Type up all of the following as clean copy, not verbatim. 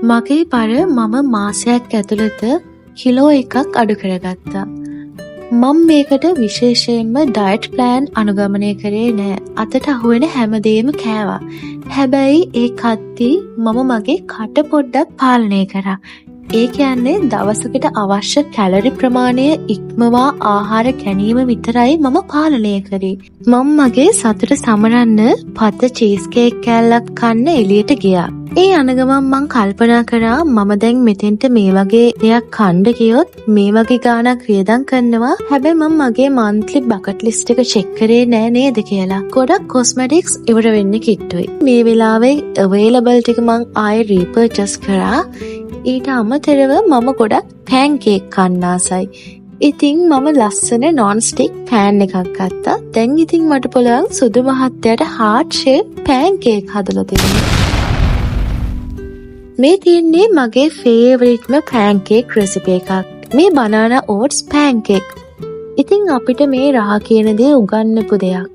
මගේ බර මම මාසයක් ඇතුළත කිලෝ 1ක් අඩු කරගත්තා. මම මේකට විශේෂයෙන්ම ඩයට් ප්ලෑන් අනුගමනය කරේ නෑ. අතට අහුවෙන හැමදේම කෑවා. හැබැයි ඒ කද්දී මම මගේ කට පොඩ්ඩක් පාලනය කරා. ඒ කියන්නේ දවසකට අවශ්‍ය කැලරි ප්‍රමාණය ඉක්මවා ආහාර ගැනීම විතරයි මම පාලනය කරේ. මම මගේ සතුට සමරන්න පත චීස් කේක් කෑල්ලක් කන්න එළියට ගියා. ඒ යන ගමන් මං කල්පනා කරා මම දැන් මෙතෙන්ට මේ වගේ දෙයක් කන්න ගියොත් මේ වගේ ගාණක් වියදම් කරනවා. හැබැයි මම මගේ monthly bucket list එක check කරේ නෑ නේද කියලා. ගොඩක් cosmetics ඉවර වෙන්න කිට්ටුයි. මේ වෙලාවේ available ටික මං ආයෙ repurchase කරා. ඊට අමතරව මම ගොඩක් pancake කන්න ආසයි. ඉතින් මම ලස්සන non stick pan එකක් ගත්තා. දැන් ඉතින් මට පුළුවන් සුදු මහත්තයාට heart shape pancake හදලා දෙන්න. මේ තියෙන්නේ මගේ ෆේවරිට්ම pancake recipe එකක්. මේ banana oats pancake. ඉතින් අපිට මේ රහ කියන දේ උගන්වපු දෙයක්.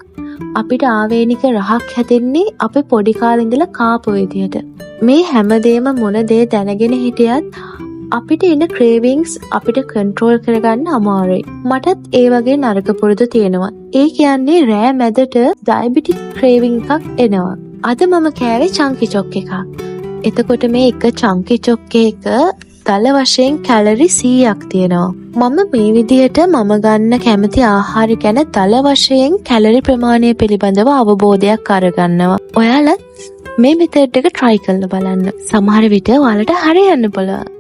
අපිට ආවේනික රහක් හැදෙන්නේ අපි පොඩි කාලේ ඉඳලා කාපු විදියට. මේ හැමදේම මොන දේ දැනගෙන හිටියත් අපිට එන cravings අපිට control කරගන්න අමාරුයි. මටත් ඒ වගේ නරක පුරුදු තියෙනවා. ඒ කියන්නේ රෑ මැදට diabetic craving එකක් එනවා. අද මම කෑවේ chunky choc එකක්. එතකොට මේ එක chunky choc එක දල වශයෙන් කැලරි 100ක් තියෙනවා. මම මේ විදිහට මම ගන්න කැමති ආහාර ගැන දල වශයෙන් කැලරි ප්‍රමාණය පිළිබඳව අවබෝධයක් අරගන්නවා. ඔයාලත් මේ මෙතඩ් එක try කරලා බලන්න. සමහර විට ඔයාලට හරියන්න පුළුවන්.